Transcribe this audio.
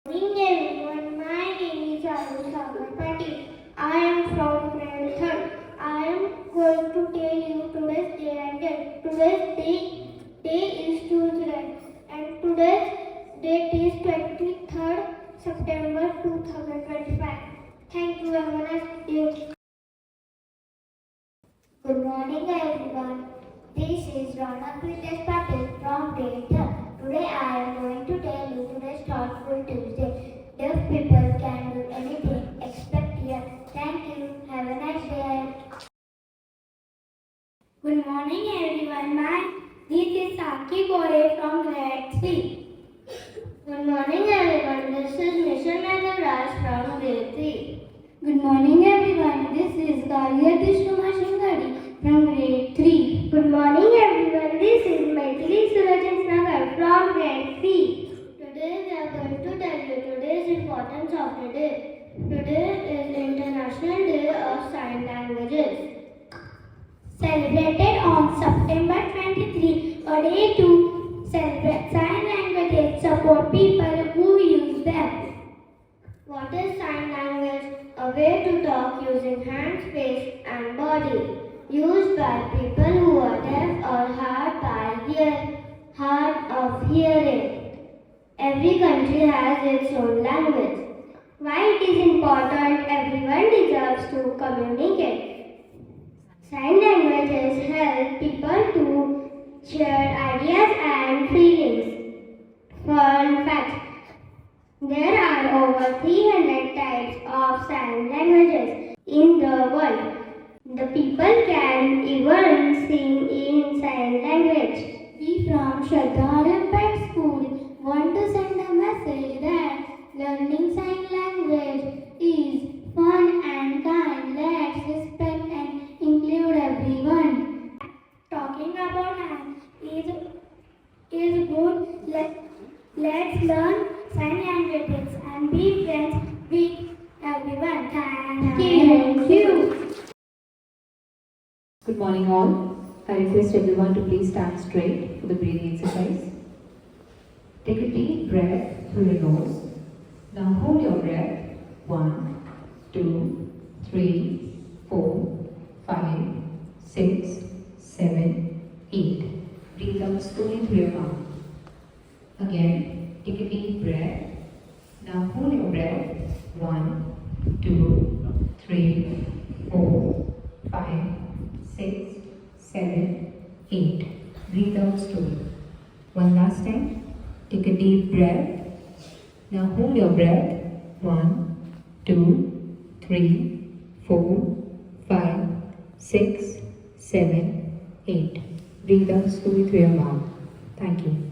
Morning everyone, my name is Shraddha Olympiad. I am from grade 3rd. I am going to tell you today's day and date. Today's day is Tuesday and today's date is 23rd September 2025. Thank you, have a nice day. Good morning everyone. This is Shraddha Olympiad School from grade 3rd. Today I am going to tell you today's thoughtful Tuesday. Deaf people can do anything except hear. Thank you. Have a nice day. Good morning everyone. This is Saki Bore from grade 3. Good morning everyone. This is Mission Nagaraj from grade 3. Good morning everyone. This is Galia Tishnuma Shingadi from grade 3. Good morning everyone. This is Maithili Surajan Nagar from grade 3. Today we are going to tell you today's importance of the day. Today is International Day of Sign Languages. Celebrated on September 23, a day to celebrate sign languages, support people who use them. What is sign language? A way to talk using hands, face and body. Used by people who are deaf or hard of hearing. Every country has its own language. Why it is important? Everyone deserves to communicate. Sign languages help people to share ideas and feelings. Fun fact. There are over 300 types of sign languages in the world. The people can even sing in sign language. We from Shraddha Olympiad School want to send a message that learning sign language is fun and kind. Let's respect and include everyone. Talking about hands is good. Let's learn sign languages and be friends with everyone. Thank you. Good morning all. I request everyone to please stand straight for the breathing exercise. Take a deep breath through your nose. Now hold your breath. 1, 2, 3, 4, 5, 6, 7, 8. Breathe out slowly through your mouth. Again, take a deep breath. Now hold your breath. 1, 2, 3, 4, 5, 6, 7, 8. Breathe out slowly. One last time. Take a deep breath. Now hold your breath. 1, 2, 3, 4, 5, 6, 7, 8. Breathe out slowly through your mouth. Thank you.